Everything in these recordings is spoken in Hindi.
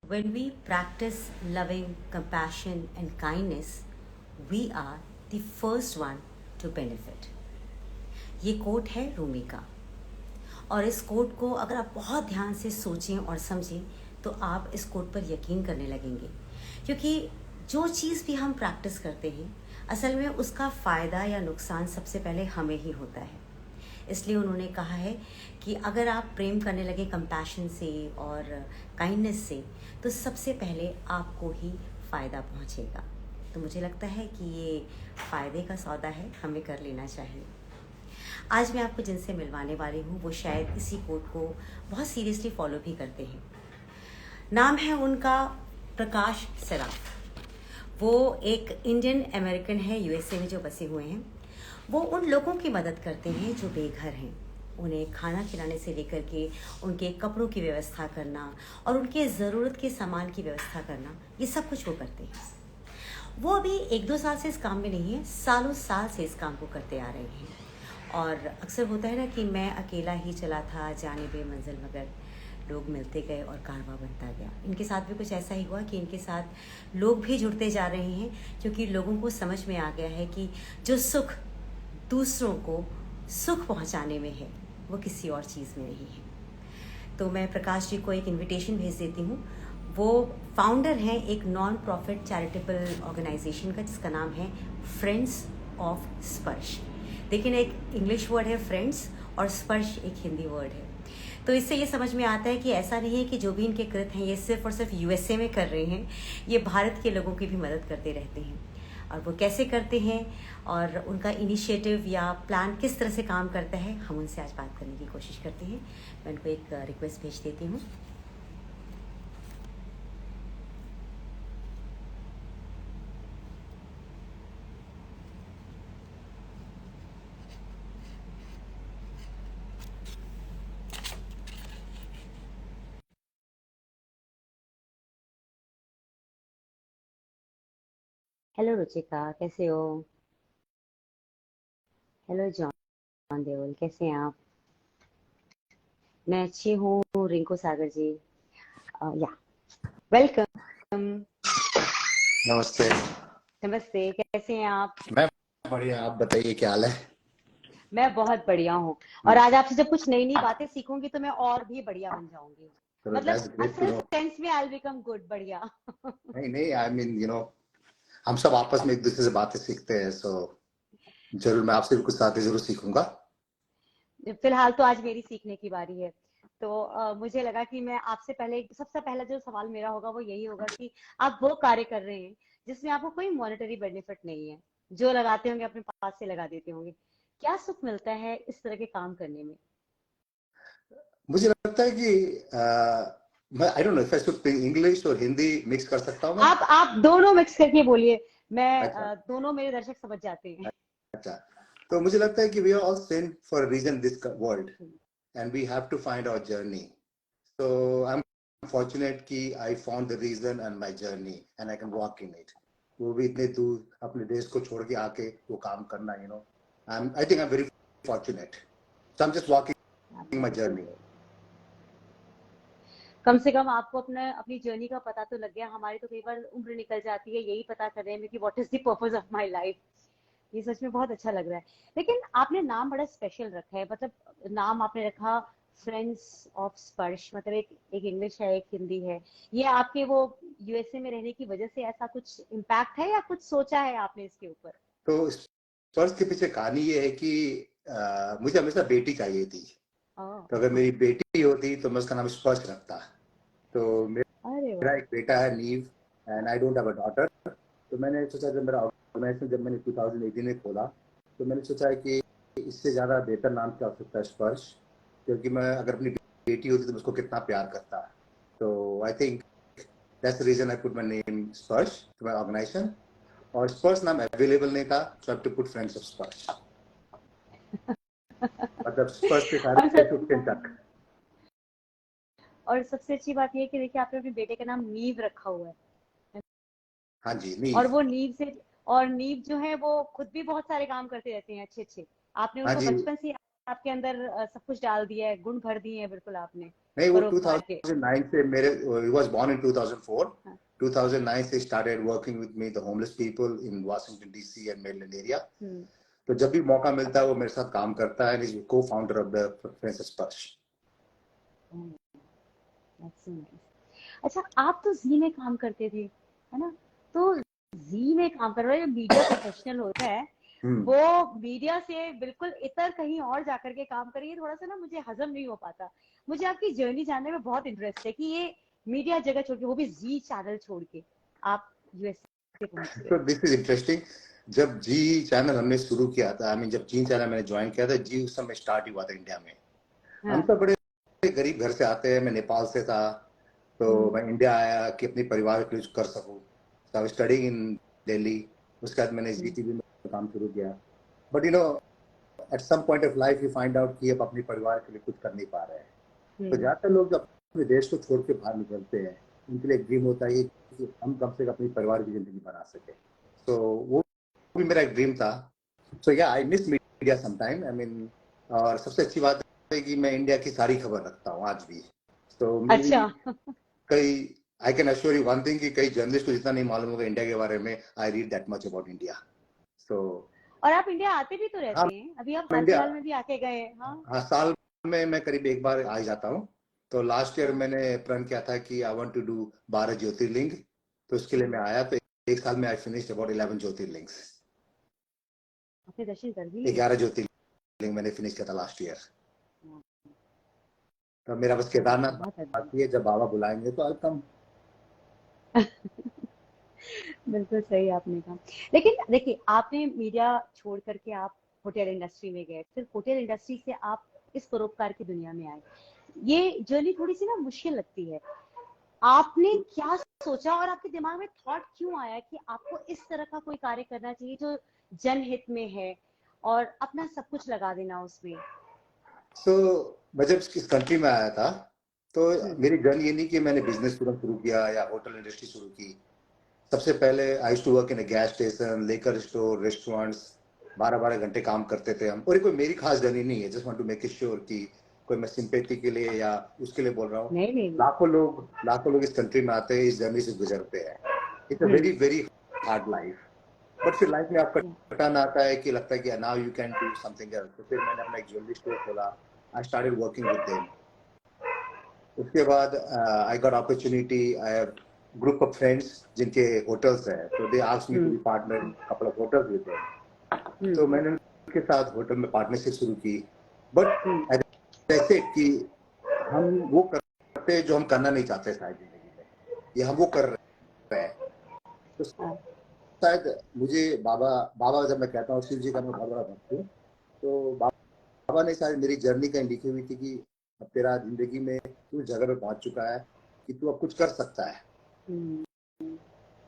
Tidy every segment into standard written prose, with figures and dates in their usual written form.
When we practice loving compassion and kindness, we are the first one to benefit. ये कोट है रूमी का। और इस कोट को अगर आप बहुत ध्यान से सोचें और समझें तो आप इस कोट पर यकीन करने लगेंगे, क्योंकि जो चीज़ भी हम प्रैक्टिस करते हैं असल में उसका फ़ायदा या नुकसान सबसे पहले हमें ही होता है। इसलिए उन्होंने कहा है कि अगर आप प्रेम करने लगे कंपैशन से और काइंडनेस से तो सबसे पहले आपको ही फ़ायदा पहुंचेगा। तो मुझे लगता है कि ये फ़ायदे का सौदा है, हमें कर लेना चाहिए। आज मैं आपको जिनसे मिलवाने वाली हूँ वो शायद इसी कोड को बहुत सीरियसली फॉलो भी करते हैं। नाम है उनका प्रकाश सराफ। वो एक इंडियन अमेरिकन है, यूएसए में जो बसे हुए हैं। वो उन लोगों की मदद करते हैं जो बेघर हैं। उन्हें खाना खिलाने से लेकर के उनके कपड़ों की व्यवस्था करना और उनके ज़रूरत के सामान की व्यवस्था करना, ये सब कुछ वो करते हैं। वो अभी 1-2 साल से इस काम में नहीं है, सालों साल से इस काम को करते आ रहे हैं। और अक्सर होता है ना कि मैं अकेला ही चला था जाने बे मंजिल, मगर लोग मिलते गए और कारवां बनता गया। इनके साथ भी कुछ ऐसा ही हुआ कि इनके साथ लोग भी जुड़ते जा रहे हैं, क्योंकि लोगों को समझ में आ गया है कि जो सुख दूसरों को सुख पहुंचाने में है वो किसी और चीज़ में नहीं है। तो मैं प्रकाश जी को एक इनविटेशन भेज देती हूँ। वो फाउंडर हैं एक नॉन प्रॉफिट चैरिटेबल ऑर्गेनाइजेशन का, जिसका नाम है फ्रेंड्स ऑफ स्पर्श। लेकिन एक इंग्लिश वर्ड है फ्रेंड्स और स्पर्श एक हिंदी वर्ड है। तो इससे ये समझ में आता है कि ऐसा नहीं है कि जो भी इनके कृत हैं ये सिर्फ और सिर्फ यूएसए में कर रहे हैं, ये भारत के लोगों की भी मदद करते रहते हैं। और वो कैसे करते हैं और उनका इनिशिएटिव या प्लान किस तरह से काम करता है, हम उनसे आज बात करने की कोशिश करते हैं। मैं उनको एक रिक्वेस्ट भेज देती हूँ। हेलो रुचिका, कैसे हो? हेलो जॉन देओल, कैसे हैं आप? मैं अच्छी हूँ रिंकू सागर जी। या वेलकम। नमस्ते। नमस्ते, कैसे हैं आप? मैं बढ़िया, आप बताइए क्या हाल है? मैं बहुत बढ़िया हूँ। और आज आपसे जब कुछ नई नई बातें सीखूंगी तो मैं और भी बढ़िया बन जाऊंगी। चलो, दैट्स मतलब ग्रेट टू असल नो। सेंस में आई बिकम गुड, बढ़िया। नहीं नहीं, आई मीन हम सब आपस में एक दूसरे से बातें सीखते हैं, सो जरूर मैं आपसे भी कुछ बातें जरूर सीखूंगा। फिलहाल तो आज मेरी सीखने की बारी है। तो मुझे लगा कि मैं आपसे पहले, सबसे पहला जो सवाल मेरा होगा वो यही होगा कि आप वो कार्य कर रहे हैं जिसमें आपको कोई मॉनेटरी बेनिफिट नहीं है, जो लगाते होंगे अपने पास से लगा देते होंगे। क्या सुख मिलता है इस तरह के काम करने में? मुझे लगता है कि मैं I don't know if I should English और हिंदी मिक्स कर सकता हूँ मैं। आप दोनों मिक्स करके बोलिए। मैं अच्छा दोनों मेरे दर्शक समझ जाते हैं। अच्छा। तो मुझे लगता है कि we are all sent for a reason this world, and we have to find our journey. So I'm fortunate कि I found the reason and my journey and I can walk in it. वो भी इतने दूर अपने देश को छोड़ के आके वो काम करना, I think I'm very fortunate. So I'm just walking my journey. Absolutely. कम से कम आपको अपना अपनी जर्नी का पता तो लग गया। हमारी तो कई बार उम्र निकल जाती है यही पता करने में कि what is the purpose of my life. ये सच में बहुत अच्छा लग रहा है। लेकिन आपने नाम बड़ा स्पेशल रखा है, मतलब नाम आपने रखा फ्रेंड्स ऑफ स्पर्श, मतलब एक इंग्लिश है एक हिंदी है। ये आपके वो यूएसए में रहने की वजह से ऐसा कुछ इम्पैक्ट है या कुछ सोचा है आपने इसके ऊपर? तो इस फर्स्ट के पीछे कहानी ये है कि मुझे हमेशा बेटी चाहिए थी। तो अगर मेरी बेटी होती तो मैं उसका नाम स्पर्श रखता। तो अरे मेरा वाह। एक बेटा है नीव, and I don't have a daughter. तो मैंने सोचा, जब मेरा ऑर्गेनाइजेशन जब मैंने 2018 में खोला, तो मैंने सोचा है कि इससे ज़्यादा बेहतर नाम क्या हो सकता है, स्पर्श। क्योंकि मैं अगर अपनी बेटी होती तो मैं उसको कितना प्यार करता। तो I think that's the reason I put my name Sparsh to my organisation. और स्पर्श नाम अवेलेबल नहीं था, so I have to put friends of Sparsh. मतलब स्पर्श के और सारे सब 15 तक। और सबसे अच्छी बात यह है कि देखिए आपने अपने बेटे का नाम नीव रखा हुआ है। हाँ जी, और नीव। वो नीव से, और नीव जो है वो खुद भी बहुत सारे काम करते रहते हैं अच्छे अच्छे। आपने हाँ उनको जी। बचपन से ही आपके अंदर सब कुछ डाल दिया है, गुण भर दिए हैं बिल्कुल आपने। नहीं, वो परोपकार के? 2009 से मेरे, he was born in 2004. हाँ, 2009 से started working with me, the homeless people in Washington DC and Maryland area. तो जब भी मौका मिलता है वो मेरे साथ काम करता है, and he's co-founder of the Friends of Sparsh. that's so nice. अच्छा, आप तो जी में काम करते थे, है ना? तो जी में काम कर रहे, जो मीडिया प्रोफेशनल होता है वो मीडिया से बिल्कुल इतर कहीं और जाकर के काम करिए, थोड़ा सा ना मुझे हजम नहीं हो पाता। मुझे आपकी जर्नी जानने में बहुत इंटरेस्ट है कि ये मीडिया जगह छोड़ के, वो भी जी चैनल छोड़ के आप यूएसए पहुंच गए। So this is interesting. जब जी चैनल हमने शुरू किया था, आई मीन जब जी चैनल मैंने ज्वाइन किया था, जी उस समय स्टार्ट हुआ था इंडिया में। हम हाँ। सब बड़े गरीब घर से आते हैं, मैं नेपाल से था, तो मैं इंडिया आया कि अपने परिवार के लिए कुछ कर सकूं। So I was studying in Delhi. उसके बाद मैंने जी टीवी में काम शुरू किया। But you know, at some point of life you find out कि अब अपने परिवार के लिए कुछ कर नहीं पा रहे हैं। तो ज्यादातर लोग जब अपने देश को छोड़ के बाहर निकलते हैं, उनके लिए एक ड्रीम होता है कि हम कम से कम अपने परिवार की जिंदगी बना सके। तो वो भी मेरा एक ड्रीम था। सो या, I miss media sometime, I mean. और सबसे अच्छी बात है कि मैं इंडिया की सारी खबर रखता हूँ आज भी। तो मेरी अच्छा। कई, I can assure you one thing कि कई जर्नलिस्ट को जितना नहीं मालूम होगा इंडिया के बारे में, I read that much about India. So और आप इंडिया आते भी तो हाँ, रहते हैं, अभी आप हाल इंडिया, फिलहाल में भी आके गए हैं। हाँ। हाँ, साल में मैं करीब एक बार आ जाता हूँ। तो लास्ट ईयर हाँ। मैंने प्रण किया था कि आई वांट टू डू 12 ज्योतिर्लिंग। तो उसके लिए मैं आया, तो एक साल में आई फिनिश्ड अबाउट 11 ज्योतिर्लिंग्स। आपने दर्शन कर भी लिए? 11 ज्योतिर्लिंग मैंने फिनिश किया था लास्ट ईयर। हाँ, तो मेरा बस केदारनाथ बहुत अद्भुत। बाकी है, जब बाबा बुलाएंगे तो आई कम। बिल्कुल सही आपने कहा। लेकिन देखिए, आपने मीडिया छोड़ करके आप होटल इंडस्ट्री में गए, फिर होटल इंडस्ट्री से आप इस परोपकार की दुनिया में आए। ये जर्नी थोड़ी सी ना मुश्किल लगती है। आपने क्या सोचा और आपके दिमाग में थॉट क्यों आया कि आपको इस तरह का कोई कार्य करना चाहिए जो जनहित में है और अपना सब कुछ लगा देना उसमें? सो मैं जब इस कंट्री में आया था, तो हम्म। मेरी जर्नी ये नहीं कि मैंने बिजनेस तुरंत शुरू किया या होटल इंडस्ट्री शुरू की। सबसे पहले I used to work in a gas station, liquor store, restaurants. 12-12 घंटे काम करते थे हम। और ये कोई मेरी खास जर्नी नहीं है, just want to make sure कि कोई मैं सिंपैथी के लिए या उसके लिए बोल रहा हूँ। नहीं नहीं नहीं। लाखों लोग इस कंट्री में आते हैं, इस जर्नी से गुजरते हैं। It's a very hmm. Very hard life. But फिर लाइफ में आपका टर्न आता है कि लगता है कि now you can do something else. तो फिर मैंने अपना एक ज्वेलरी स्टोर खोला। I started working with them. उसके बाद I got opportunity, I have group of friends जिनके होटल्स हैं, तो they asked me to be partner in couple of hotels with them. तो मैंने उनके साथ होटल में पार्टनरशिप शुरू की। बट ऐसे कि हम वो करते हैं जो हम करना नहीं चाहते शायद जिंदगी में, या हम वो कर रहे हैं। तो शायद मुझे बाबा बाबा जब मैं कहता हूँ, शिव जी का मैं बहुत बड़ा भक्त हूँ। तो बाबा ने शायद मेरी जर्नी कहीं लिखी हुई थी कि अब तेरा जिंदगी में तू जगह पे पहुंच चुका है कि तू अब कुछ कर सकता है।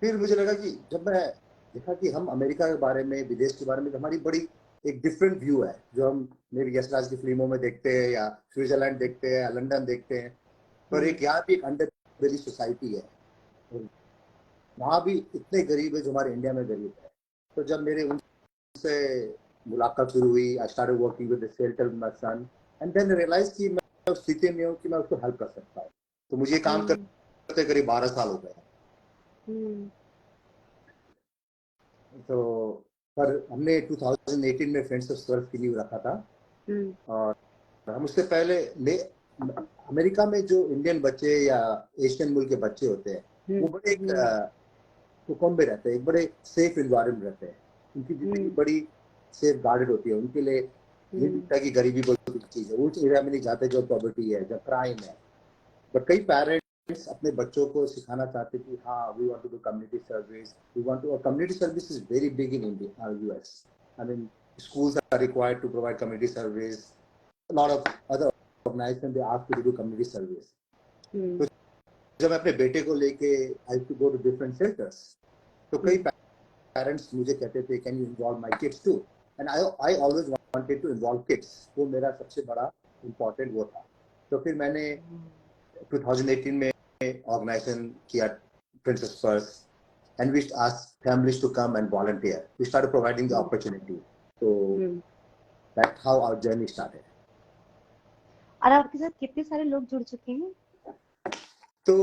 फिर मुझे लगा कि जब मैं देखा कि हम अमेरिका के बारे में, विदेश के बारे में, हमारी बड़ी एक डिफरेंट व्यू है जो हम मेरी यशराज की फिल्मों में देखते हैं, या स्विट्जरलैंड देखते हैं, या लंदन देखते हैं। पर एक यहाँ भी एक अंडर सोसाइटी है, और वहाँ भी इतने गरीब है जो हमारे इंडिया में गरीब है। तो जब मेरे उनसे मुलाकात शुरू हुई, I started working with shelter my son, and then realise कि मैं उस स्थिति में हूँ कि मैं उसको हेल्प कर सकता हूँ। तो मुझे काम करते करीब 12 साल हो गए। तो पर हमने 2018 में फ्रेंड्स ऑफ स्पर्श की नींव रखा था। और हम उससे पहले अमेरिका में जो इंडियन बच्चे या एशियन मुल्क के बच्चे होते हैं, वो बड़े एक कुकुम्बे रहते हैं, एक बड़े सेफ इन्वायरमेंट रहते हैं। उनकी जिंदगी बड़ी सेफ गार्डेड होती है। उनके लिए ये दिखता है कि गरीबी कोई चीज है, उस एरिया में नहीं जाते जो पॉवर्टी है, जो क्राइम है। बट कई पेरेंट्स अपने बच्चों को सिखाना चाहते कि हाँ, we want to do community service, we want to, community service is very big in India, US. I mean, schools are required to provide community service. A lot of other organizations, they ask you to do community service. तो जब मैं अपने बेटे को लेके I to go to different centres, तो कई पेरेंट्स मुझे कहते थे, can you involve my kids too? And I always wanted to involve kids. वो मेरा सबसे बड़ा इम्पोर्टेंट वो था। तो फिर मैंने 2018 में ऑर्गेनाइजेशन किया, Friends of Spurs, and we asked families to come and volunteer. We started providing the opportunity. So that's how our journey started. और आपके साथ कितने सारे लोग जुड़ चुके हैं? तो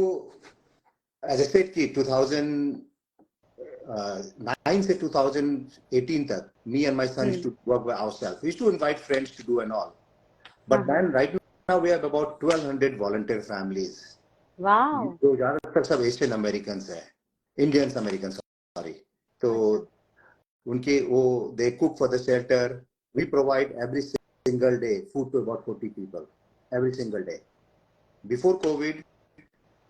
एज आई सेड कि 2009 से 2018 तक me and my son used to work by ourselves. We used to invite friends to do and all. But then right now we have about 1200 volunteer families. Wow. जो ज्यादातर सब एशियन अमेरिकन है, इंडियंस अमेरिकन सॉरी। तो उनके वो they cook for the shelter. We provide every single day food to about 40 people every single day. Before COVID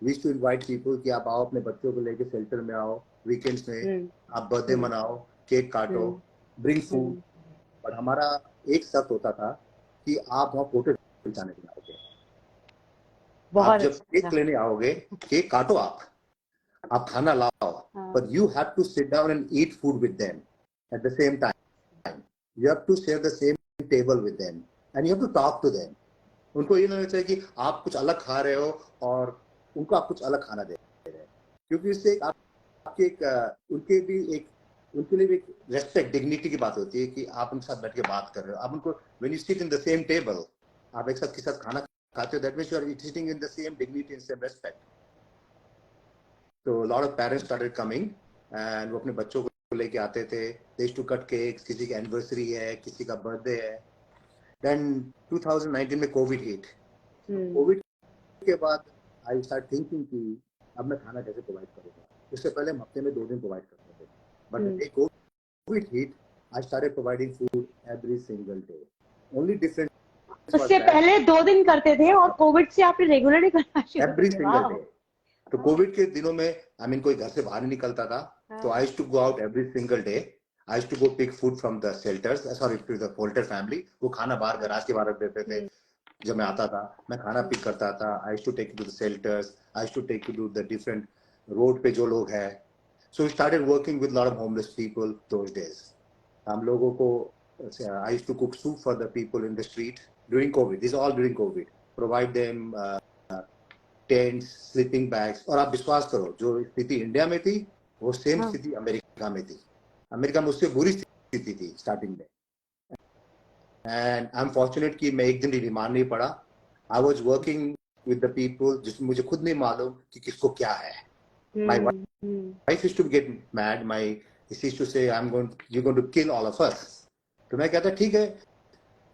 we used to invite people कि आप आओ अपने बच्चों को लेके शेल्टर में आओ, वीकेंड्स में आप बर्थडे मनाओ, केक काटो, ब्रिंग फूड. और हमारा एक शर्त होता था कि आप वहाँ फोटो खिंचाने के लिए आओगे. आप जब केक लेने आओगे, केक काटो, आप खाना लाओ, but you have to sit down and eat food with them at the same time. You have to share the same table with them and you have to talk to them. उनको ये नहीं होना चाहिए कि आप कुछ अलग खा रहे हो और उनको आप कुछ अलग खाना दे रहे हैं, क्योंकि इससे आपके एक उनके लिए भी एक रेस्पेक्ट, डिग्निटी की बात होती है कि आप उनके साथ बैठ के बात कर रहे हो. आप उनको when you sit in the same table, आप एक साथ के साथ खाना खाते हो, that means you are sitting in the same dignity and same respect. So a lot of parents started coming and वो अपने बच्चों को लेके आते थे. They used to cut cakes, किसी की एनिवर्सरी है, किसी का बर्थडे है. Then 2019 में कोविड हिट. कोविड के बाद आई स्टार्ट थिंकिंग कि अब मैं खाना कैसे प्रोवाइड करूंगा. उससे पहले हम हफ्ते में 2 दिन प्रोवाइड करते थे, but Covid hit I started providing food every single day. Only difference उससे पहले 2 दिन करते थे और कोविड से आपने रेगुलरली करना शुरू कर एवरी सिंगल डे. तो कोविड के दिनों में आई मीन कोई घर से बाहर नहीं निकलता था, तो I used to go out every single day. I used to go pick food from the shelters, sorry to the volunteer family. वो खाना बाहर गराज के बाहर रख देते थे. जब मैं आता था मैं खाना पिक करता था. I used to take to the shelters, I used to take to the different road पे जो लोग हैं. So we started working with lot of homeless people those days. हम लोगों को I used to cook soup for the people in the street during COVID. This all during COVID. Provide them tents, sleeping bags. और आप विश्वास करो, जो स्थिति इंडिया में थी वो सेम स्थिति अमेरिका में थी. अमेरिका में उससे बुरी स्थिति थी स्टार्टिंग में. एंड आई एम फॉर्चुनेट कि मैं एक दिन भी बीमार नहीं पड़ा. I was working with the people जिसमें मुझे खुद नहीं मालूम कि किसको क्या है. My wife used to get mad. My she used to say you going to kill all of us. तो मैं कहता ठीक है,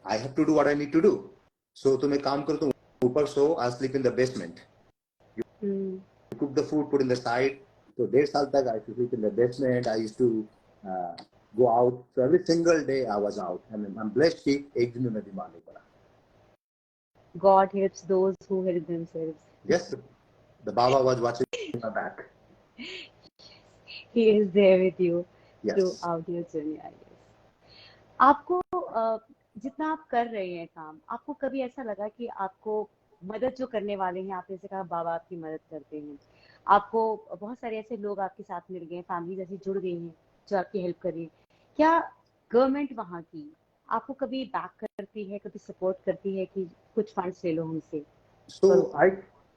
I have to do what I need to do. So तुम एक काम करो, तुम ऊपर सो, I sleep in the basement. cook the food, put in the side. So 1.5 साल तक I used to sleep in the basement. I used to go out. So every single day I was out. I mean, I'm blessed कि एक दिन में मैं बीमार नहीं पड़ा. God helps those who help themselves. Yes, the Baba was watching my back. He is there with you Yes. throughout your journey, I guess. आपको जितना आप कर रहे हैं काम, आपको कभी ऐसा लगा कि आपको मदद जो करने वाले हैं, आपने जैसे कहा बाबा आपकी मदद करते हैं, आपको बहुत सारे ऐसे लोग आपके साथ मिल गए, फैमिली जैसी जुड़ गई हैं जो आपकी हेल्प कर रही है, क्या गवर्नमेंट वहाँ की आपको कभी बैक करती है, कभी सपोर्ट करती है कि कुछ फंड्स ले लो हमसे? So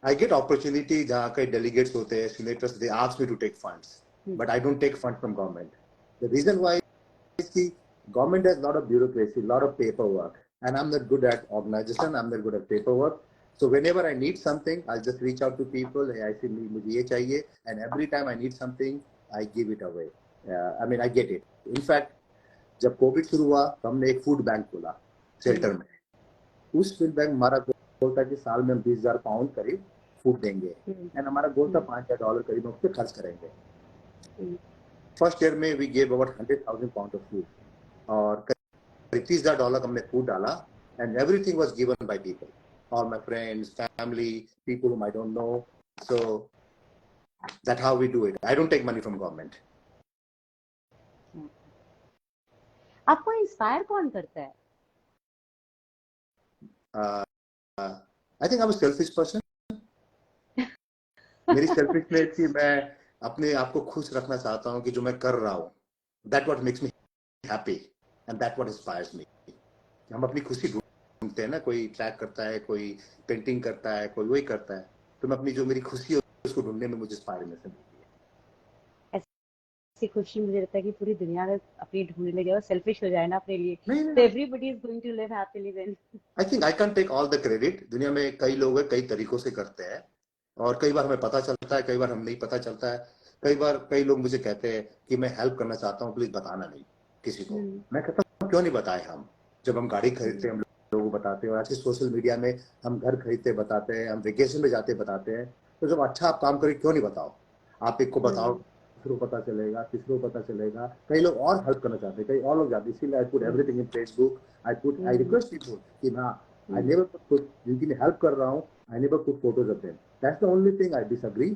I get opportunity जहाँ कई delegates होते हैं, senators, they ask me to take funds, but I don't take funds from government. The reason why is कि government has a lot of bureaucracy, a lot of paperwork, and I'm not good at organization. I'm not good at paperwork. So whenever I need something, I'll just reach out to people. Hey, I see मुझे ये चाहिए, and every time I need something, I give it away. I mean, I get it. In fact, जब कोविड शुरू हुआ, तो हमने एक फूड बैंक खोला शेल्टर में. उस फूड बैंक हमारा गोल था कि साल में हम 20,000 पाउंड करीब फूड देंगे, एंड हमारा गोल था $5,000 करीब हम उस पर खर्च करेंगे. फर्स्ट ईयर में we gave about 100,000 pound of food, और करीब $30,000 हमने फूड डाला, and everything was given by people. All my friends, family, people whom I don't know. So that's how we do it. I don't take money from government. आपको इंस्पायर कौन करता है? I think I'm a selfish person. मेरी selfishness कि मैं अपने आप को खुश रखना चाहता हूँ कि जो मैं कर रहा हूँ, that what makes me happy and that what inspires me. हम अपनी खुशी ढूंढते हैं ना, कोई ट्रैक करता है, कोई पेंटिंग करता है, कोई वही करता है. तो मैं अपनी जो मेरी खुशी है उसको ढूंढने में मुझे इंस्पायरेशन मिलती है. ऐसी खुशी मुझे लगता है कि पूरी दुनिया में अपनी ढूंढने लगे और सेल्फिश हो जाए ना अपने लिए, नहीं तो नहीं, everybody is going to live happily then. I think I can take all the credit. दुनिया में कई लोग हैं, कई तरीकों से करते हैं, और कई बार हमें पता चलता है, कई बार हमें नहीं पता चलता है। कई बार कई लोग मुझे कहते हैं कि मैं हेल्प करना चाहता हूँ, प्लीज बताना नहीं किसी को। हम्म मैं कहता हूँ क्यों नहीं बताए हम। जब हम गाड़ी खरीदते हैं हम लोगों को बताते हैं, और ऐसे सोशल मीडिया में हम घर खरीदते बताते हैं, हम वेकेशन में जाते बताते हैं। तो जब अच्छा आप काम करें क्यों नहीं बताओ। आप एक को बताओ, हम्म दूसरों को पता चलेगा, तीसरों को पता चलेगा, कई लोग और हेल्प करना चाहते हैं, कई और लोग जाते हैं। इसीलिए I put hmm everything in Facebook. I hmm request people कि हाँ, I हम्म never put, जिनकी मैं हेल्प कर रहा हूँ, I never put photos of them. That's the only thing I disagree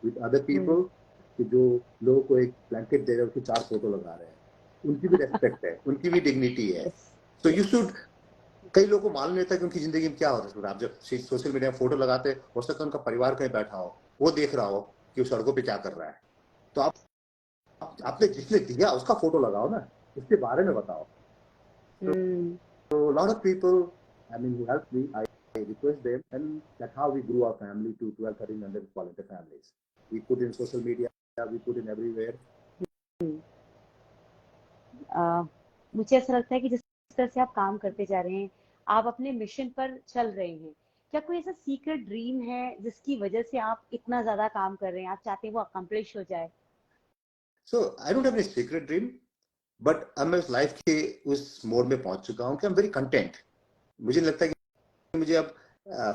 with other hmm people, कि जो लोगों को एक ब्लैंकेट दे रहे हैं, उसकी 4 फोटो लगा रहे हैं। उनकी भी रेस्पेक्ट है, उनकी भी डिग्निटी है। यस तो यू यस शुड, कई लोगों को मालूम नहीं होता कि उनकी जिंदगी में क्या होता है। आप जब सोशल मीडिया में फोटो लगाते हैं, हो सकता है उनका परिवार कहीं बैठा हो, वो देख रहा हो कि वो सड़कों पे क्या कर रहा है। तो आपने जिसने दिया उसका फोटो लगाओ ना, उसके बारे में बताओ। हम्म So a lot of people, I mean, who helped me, I request them, and that's how we grew our family to 12, 1300 volunteer families. We put in social media, we put in everywhere. अ, मुझे ऐसा लगता है कि जिस तरह से आप काम करते जा रहे हैं, आप अपने मिशन पर चल रहे हैं, क्या कोई ऐसा सीक्रेट ड्रीम है जिसकी वजह से आप इतना ज्यादा काम कर रहे हैं, आप चाहते हैं वो अकम्प्लिश हो जाए? So I don't have any secret dream, but अब मैं उस लाइफ के उस मोड में पहुंच चुका हूं कि I'm very content. मुझे लगता है कि मुझे अब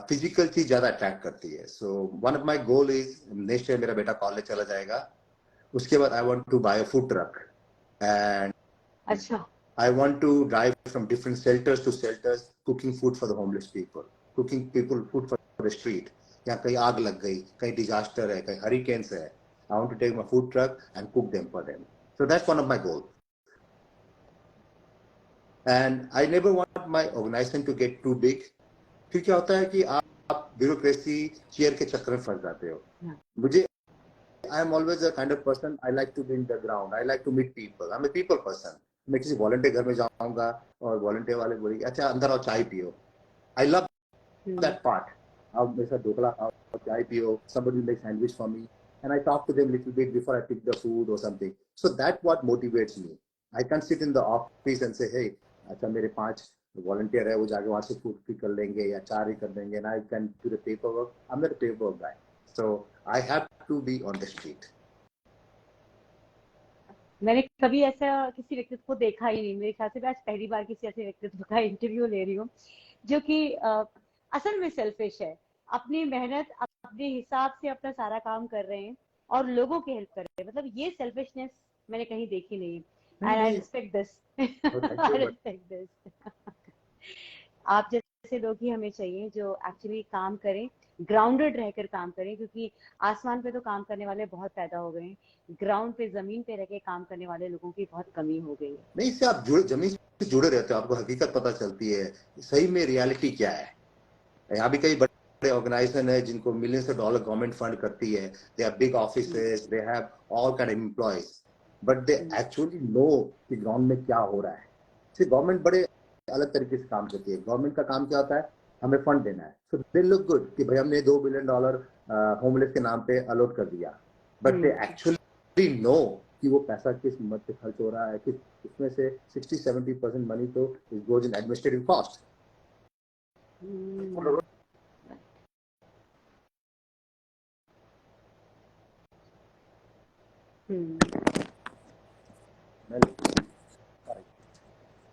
फिजिकल चीज ज्यादा अट्रैक्ट करती है। So one of my goal is, next year मेरा बेटा कॉलेज चला जाएगा, उसके बाद I want to buy a food truck, and अच्छा। I want to drive from different shelters to shelters, cooking food for the homeless people, cooking people food for the street. यहाँ कहीं आग लग गई, कहीं डिजास्टर है, कहीं हरिकेन्स है, I want to take my food truck and cook them for them. So that's one of my goals. And I never want my organization to get too big. फिर क्या होता है कि आप ब्यूरोक्रेसी, चेयर के चक्कर में फंस जाते हो। मुझे, I am always a kind of person, I like to be in the ground, I like to meet people, I'm a people person. मैं किसी वॉलंटियर घर में जाऊंगा और वॉलंटियर वाले बोलेंगे अच्छा अंदर आओ चाय पियो। I love that part. आओ मेरे साथ ढोकला खाओ, चाय पियो, somebody will make sandwich for me, and I talk to them little bit before I pick the food or something. So that's what motivates me. I can't sit in the office and say, hey, अच्छा मेरे 5 वॉलंटियर है, वो जाके वहां से फूड पिक कर लेंगे या चाय कर देंगे, and I can do the paperwork. I'm not a paperwork guy. So I have to be on the street. मैंने कभी ऐसा किसी व्यक्तित्व को देखा ही नहीं, मेरे ख्याल से मैं आज पहली बार किसी ऐसे व्यक्तित्व का इंटरव्यू ले रही हूँ जो कि असल में सेल्फिश है, अपनी मेहनत अपने हिसाब से अपना सारा काम कर रहे हैं और लोगों की हेल्प कर रहे हैं। मतलब ये सेल्फिशनेस मैंने कहीं देखी नहीं, नहीं एंड आई नहीं, respect this. Thank you I but respect this. आप जैसे लोग ही हमें चाहिए जो एक्चुअली काम करें, ग्राउंडेड रहकर काम करें, क्योंकि आसमान पे तो काम करने वाले बहुत पैदा हो गए हैं, ग्राउंड पे जमीन पे रह के काम करने वाले लोगों की बहुत कमी हो गई है। नहीं, इससे आप जुड़े, जमीन से जुड़े रहते हो, आपको हकीकत पता चलती है सही में रियलिटी क्या है। यहाँ भी कई बड़े ऑर्गेनाइजेशन है जिनको millions of dollar government fund करती है, they have big offices, they have all kind of employees, but they actually know कि ग्राउंड में क्या हो रहा है। सिर्फ गवर्नमेंट बड़े अलग तरीके से काम करती है। गवर्नमेंट का काम क्या होता है, हमें फंड देना है, सो दे लुक गुड कि भाई हमने $2 बिलियन होमलेस के नाम पे अलॉट कर दिया, बट दे एक्चुअली नो कि वो पैसा किस मत पे खर्च हो रहा है, किस उसमें से 60-70% मनी तो it goes in administrative cost.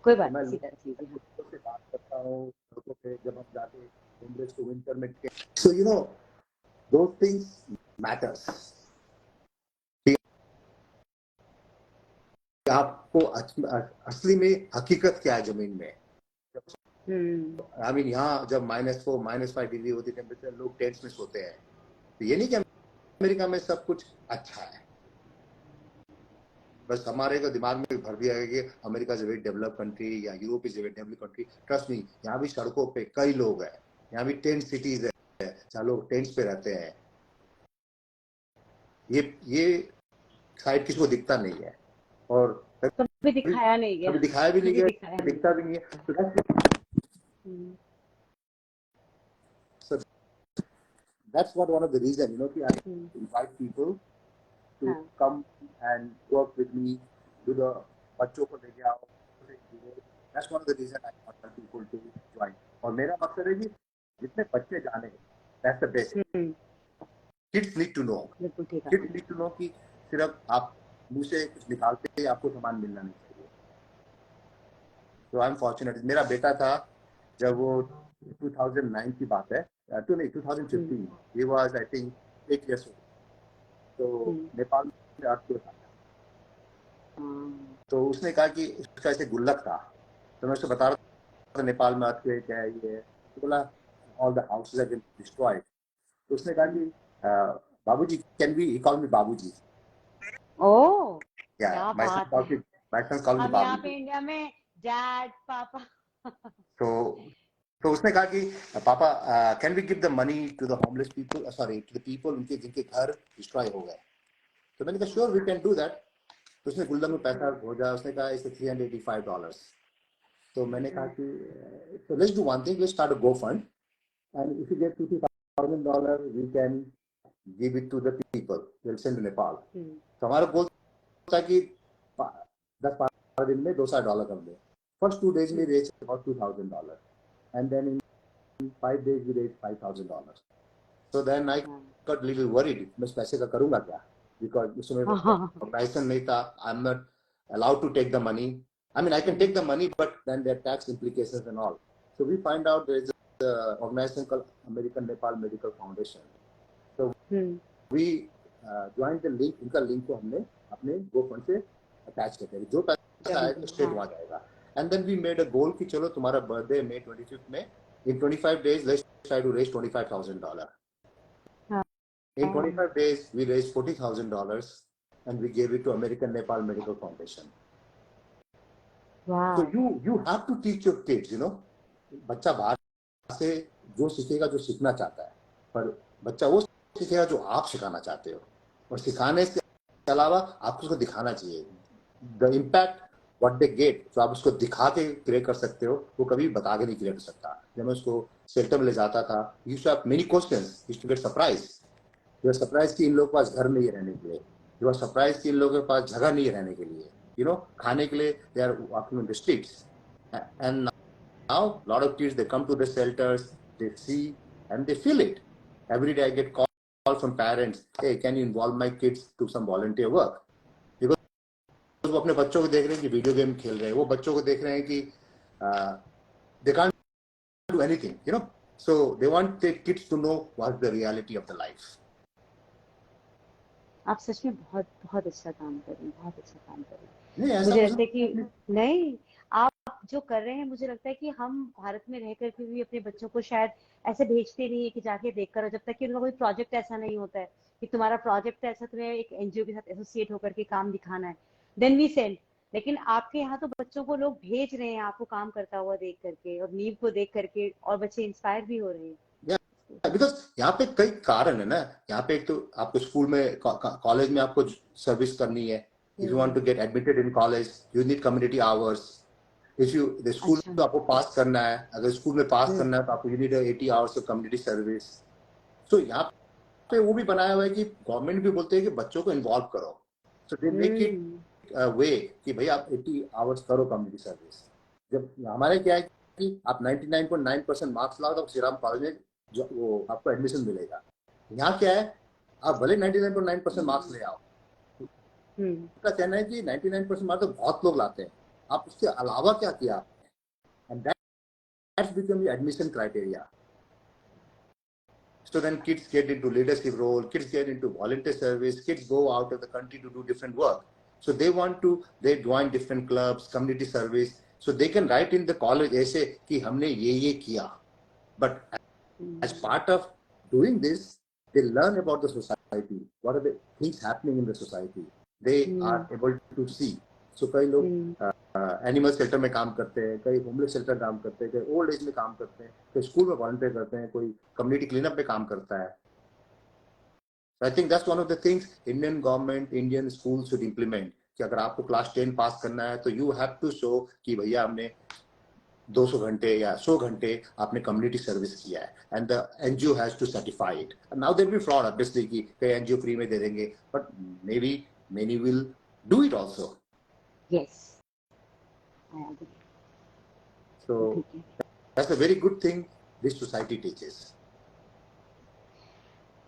कोई तो बात मैं नहीं, सीधा कीजिए। हाँ। लोगों से बात करता हूँ, लोगों से जब हम जाके होमलेस को विंटर में, so you know those things matters. आपको असली में हकीकत क्या है जमीन में। आई मीन यहाँ जब -4 -5 डिग्री होती टेम्परेचर, लोग टेंट्स में सोते हैं। तो ये नहीं कि अमेरिका में सब कुछ अच्छा है, बस हमारे को दिमाग में भर दिया है कि America is a very develop country या Europe is a very develop country. Trust me, यहाँ भी सड़कों पे कई लोग हैं, यहाँ भी टेंट सिटीज है जहाँ लोग टेंट्स पे रहते हैं। ये साइड किसी को दिखता नहीं है, और कभी दिखाया नहीं गया, कभी दिखाया भी नहीं कभी गया, दिखाया नहीं दिखता भी नहीं है। So that's what one of the reason, कि I invite people to हाँ। come and work with me, do the बच्चों को लेके आओ. That's one of the reasons I want people to join. और मेरा मकसद है कि जितने बच्चे जाने, that's the basic. Kids need to know. Kids need to know कि सिर्फ आप मुंह से कुछ निकालते ही आपको सामान मिलना नहीं चाहिए. So I'm fortunate. मेरा बेटा था जब वो 2009 की बात है, 2015. He was I think 8 years old. तो नेपाल में earthquake आया. तो उसने कहा कि उसका ऐसे गुल्लक था. तो मैं उसको बता रहा था नेपाल में earthquake है ये. तो बोला all the houses have been destroyed. तो उसने कहा कि बाबूजी, can we call me बाबूजी? Oh, yeah, my son calls me हम बाबूजी. यहाँ पे इंडिया में डैड पापा. तो उसने कहा कि पापा, can we give the money to the homeless people, sorry, to the people जिनके घर डिस्ट्रॉय हो गए. तो मैंने कहा sure we can do that. तो उसने गुल्लक में पैसा भेजा. उसने कहा इसे $385. तो मैंने कहा कि so let's do one thing, let's start a GoFund and if you get $50,000 we can give it to the people, we'll send to Nepal. तो हमारा गोल था कि 10-12 दिन में $200 कर दे. First 2 days we raised about $2,000 and then in 5 days we raised $5,000. So then I got little worried, मैं इस पैसे का करूँगा क्या? Because उसमें ऑर्गेनाइजेशन नहीं था. I'm not allowed to take the money. I mean I can take the money but then there are tax implications and all. So we find out there is an organization called American Nepal Medical Foundation. So we joined the link. इनका लिंक को हमने अपने GoFund से अटैच करते हैं. जो पैसा आएगा स्ट्रेट वहाँ जाएगा. And then we made a goal कि चलो तुम्हारा बर्थडे May 25th में, in 25 days let's try to raise $25,000. In 25 days we raised $40,000 and we gave it to American Nepal Medical Foundation. Wow. So you have to teach your kids, you know. बच्चा बाहर से जो सीखेगा जो सीखना चाहता है, पर बच्चा वो सीखेगा जो आप सिखाना चाहते हो. और सिखाने के अलावा आपको उसको दिखाना चाहिए. The impact what they get, तो आप उसको दिखा के क्रिएट कर सकते हो, वो कभी बता के नहीं क्रिएट कर सकता. जब मैं उसको शेल्टर में ले जाता था, you used to have many questions, you used to get surprised. You are surprised कि इन लोगों के पास घर नहीं है रहने के लिए. You are surprised कि इन लोगों के पास जगह नहीं है रहने के लिए. You know, खाने के लिए they are walking in the streets. And now lot of kids they come to the shelters, they see and they feel it. Every day I get calls from parents, hey, can you involve my kids to some volunteer work? वो अपने बच्चों को देख रहे हैं कि वीडियो गेम खेल रहे हैं. वो बच्चों को देख रहे हैं कि they can't do anything, you know. So they want their kids to know what's the reality of the life. आप सच में बहुत बहुत अच्छा काम कर रहे हैं, बहुत अच्छा काम कर रहे हैं. नहीं, ऐसा मुझे लगता है कि नहीं, आप जो कर रहे हैं, मुझे लगता है कि हम भारत में रह करके भी अपने बच्चों को शायद ऐसे भेजते नहीं है कि जाके देख कर, जब तक कि उनका कोई प्रोजेक्ट ऐसा नहीं होता है कि तुम्हारा प्रोजेक्ट ऐसा, तुम्हें एक एनजीओ के साथ एसोसिएट होकर के काम दिखाना है, देन वी सेंड. लेकिन आपके यहाँ तो बच्चों को लोग भेज रहे हैं आपको काम करता हुआ देख करके और नीव को देख करके, और बच्चे इंस्पायर भी हो रहे हैं. बिकॉज यहाँ पे कई कारण है ना. यहाँ पे एक तो आपको स्कूल में, कॉलेज में आपको सर्विस करनी है. If you want to get admitted in college you need community hours. If you the school तो आपको पास करना है. अगर स्कूल में पास करना है तो आपको you need 80 hours of community service. So यहाँ पे वो भी बनाया हुआ है कि गवर्नमेंट भी बोलते हैं कि बच्चों को इन्वॉल्व करो. सो दे मेक इट वे कि भाई आप 80 आवर्स करो कम्युनिटी सर्विस. जब हमारे क्या है कि आप 99.9% मार्क्स लाओ तो श्री राम कॉलेज में जो वो आपको एडमिशन मिलेगा. यहाँ क्या है, आप भले 99.9% मार्क्स ले आओ. उनका कहना है कि 99% मार्क्स तो बहुत लोग लाते हैं, आप उसके अलावा क्या किया आपने. And that's become the admission criteria. So then kids get into leadership role, kids get into volunteer service, kids go out of the country to do different work. So they join different clubs, community service, so they can write in the college ऐसे कि हमने ये किया. But as part of doing this, they learn about the society, what are the things happening in the society. They are able to see. So कई लोग एनिमल शेल्टर में काम करते हैं, कई होमलेस शेल्टर काम करते हैं, कई ओल्ड एज में काम करते हैं, कोई स्कूल में वॉलंटियर करते हैं, कोई कम्युनिटी क्लीनअप में काम करता है. आई think that's one of the things Indian government, Indian school should implement. कि अगर आपको क्लास 10 पास करना है तो यू हैव टू शो कि भैया हमने 200 घंटे या 100 घंटे आपने कम्युनिटी सर्विस किया है. And the NGO has to certify it. Now there will be fraud obviously कि कई एनजीओ फ्री में दे देंगे, but maybe many will do it also. Yes, I agree. So ठीक है that's a very good thing this society teaches.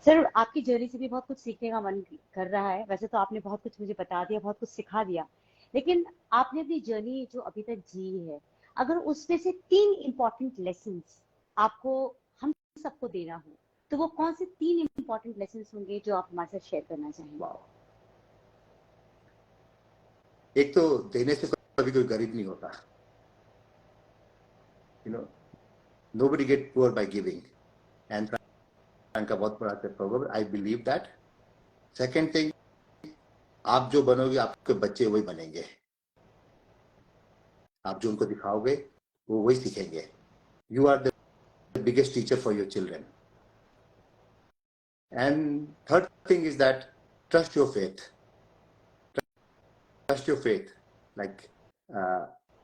Sir, आपकी जर्नी से भी बहुत कुछ सीखने का मन कर रहा है। वैसे तो आपने बहुत कुछ मुझे बता दिया, बहुत कुछ सिखा दिया, लेकिन आपने अपनी जर्नी जो अभी तक जी है, अगर उसमें से 3 इम्पोर्टेंट लेसन्स आपको हम सबको देना हो, तो वो कौन से 3 इम्पोर्टेंट लेसन्स होंगे जो आप हमारे साथ शेयर करना चाहेंगे? Wow. एक तो देने से कभी कोई गरीब नहीं होता. You know, nobody get poor by giving. And का बहुत बड़ा programme, I believe that. Second thing, आप जो बनोगे आपके बच्चे वही बनेंगे. आप जो उनको दिखाओगे वो वही सीखेंगे. You are the biggest teacher for your children. And third thing is that trust your faith. Trust your faith. Like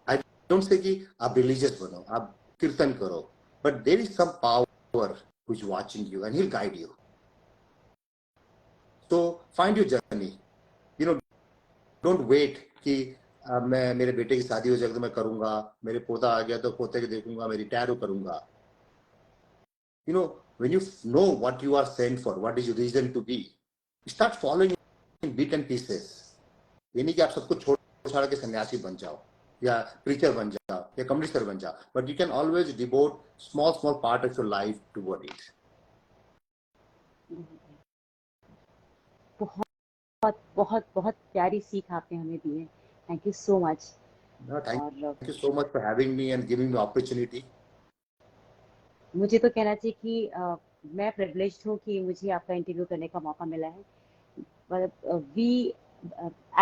I don't say कि आप रिलीजियस बनो, आप कीर्तन करो, but there is some power who's watching you and he'll guide you. So find your journey. You know, don't wait कि मैं मेरे बेटे की शादी हो जाएगी तो मैं करूंगा, मेरे पोता आ गया तो पोते के देखूंगा, मैं रिटायर करूंगा. You know, when you know what you are sent for, what is your reason to be, start following in bit and pieces. ये नहीं कि आप सब कुछ छोड़ छाड़ के सन्यासी बन जाओ या प्रीचर बन जाओ या कम्युनिस्टर बन जाओ, but you can always devote small part of your life toward it. बहुत बहुत बहुत प्यारी सीख आपने हमें दी है. Thank you so much. Thank you so much for having me and giving me opportunity. मुझे तो कहना चाहिए कि मैं प्रिविलेज्ड हूँ कि मुझे आपका इंटरव्यू करने का मौका मिला है. वी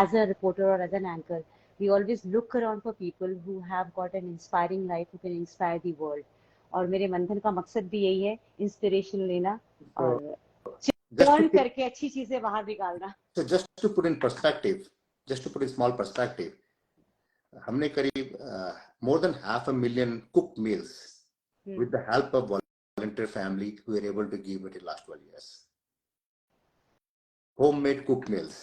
एज अ रिपोर्टर और as an anchor, we always look around for people who have got an inspiring life, who can inspire the world. और मेरे मंथन का मकसद भी यही है, इंस्पिरेशन लेना और टर्न करके अच्छी चीजें बाहर निकालना. So just to put in perspective, just to put in small perspective, हमने करीब more than 500,000 cooked meals with the help of volunteer family who were able to give it in last 12 years. Homemade cooked meals.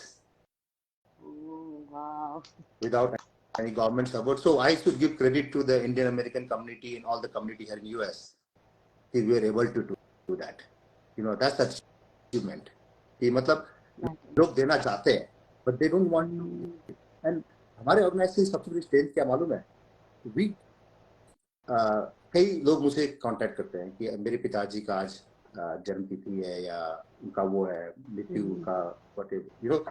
Wow. Without any government support. So I should give credit to the Indian American community and all the community here in US. We were able to do that. You know, that's achievement. कि मतलब लोग देना चाहते हैं, but they don't want to. And हमारे ऑर्गेनाइजेशन सबसे बड़ी स्ट्रेंथ क्या मालूम है? We कई लोग मुझे कांटेक्ट करते हैं कि मेरे पिताजी का आज जन्मतिथि है या उनका वो है मृत्यु का whatever, you know.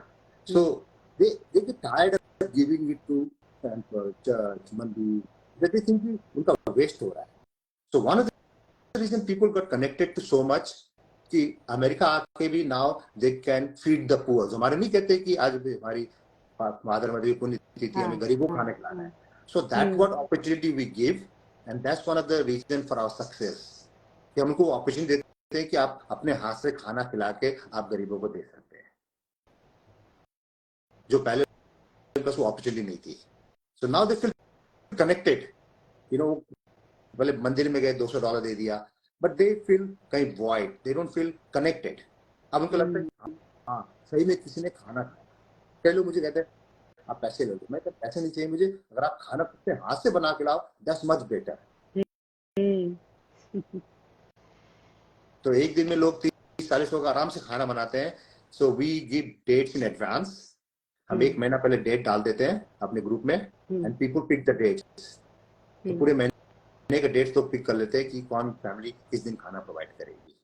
So they get tired of giving it to temple, church, mandir, that they think कि उनका waste हो रहा है. So one of the reason people got connected to so much कि अमेरिका आके भी now they can feed the poor. हमारे नहीं कहते कि आज भी हमारी मादर मदर पुण्य तिथि हमें गरीबों को खाना खिलाना है. So that's what opportunity we give, and that's one of the reason for our success. कि हम उनको opportunity देते हैं कि आप अपने हाथ से खाना खिला के आप गरीबों को दे सकते हैं, जो पहले उनके पास वो opportunity नहीं थी. So now they feel connected. You know, भले मंदिर में गए $200 दे दिया, but they feel कहीं void. They don't feel connected. अब उनको लगता है हाँ सही में किसी ने खाना खाया. कई लोग मुझे कहते हैं आप पैसे ले लो. मैं कहता पैसे नहीं चाहिए मुझे, अगर आप खाना अपने हाथ से बना के लाओ, that's much better. तो एक दिन में लोग 30-40 लोग आराम से खाना बनाते हैं. So we give dates in advance. हम एक महीना पहले डेट डाल देते हैं अपने ग्रुप में, and people pick the dates. तो पूरे महीने का डेट तो पिक कर लेते हैं कि कौन फैमिली किस दिन खाना प्रोवाइड करेगी.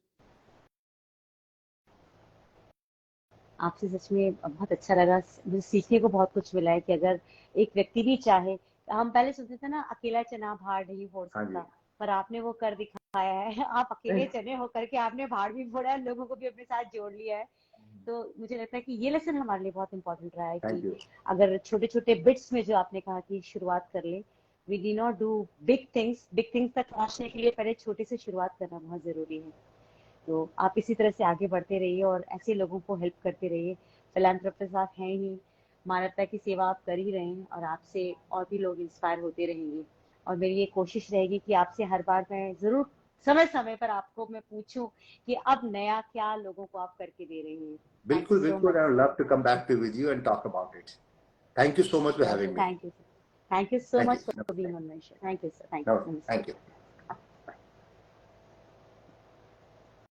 आपसे सच में बहुत अच्छा लगा. मुझे सीखने को बहुत कुछ मिला है कि अगर एक व्यक्ति भी चाहे, हम पहले सोचते थे ना अकेला चना भाड़ नहीं फोड़ सकता, पर आपने वो कर दिखाया है. आप अकेले चने होकर के आपने भाड़ भी फोड़ा है, लोगों को भी अपने साथ जोड़ लिया है. तो मुझे लगता है कि ये लेसन हमारे लिए बहुत इंपॉर्टेंट रहा है कि अगर छोटे छोटे बिट्स में जो आपने कहा कि शुरुआत कर ले, we did not do big things तक पहुंचने के लिए पहले छोटे से शुरुआत करना बहुत जरूरी है. तो आप इसी तरह से आगे बढ़ते रहिए और ऐसे लोगों को हेल्प करते रहिए. फिलैंथ्रोपिस्ट आप हैं ही, मानवता की सेवा आप कर ही रहे हैं और आपसे और भी लोग इंस्पायर होते रहेंगे. और मेरी ये कोशिश रहेगी कि आपसे हर बार मैं जरूर समय समय पर आपको मैं पूछूं कि अब नया क्या लोगों को आप करके दे रही हैं। बिल्कुल बिल्कुल, I would love to come back to with you and talk about it. Thank you so much for having me. Thank you so Thank much you. For being on my show. Thank you sir, thank No, you. thank you.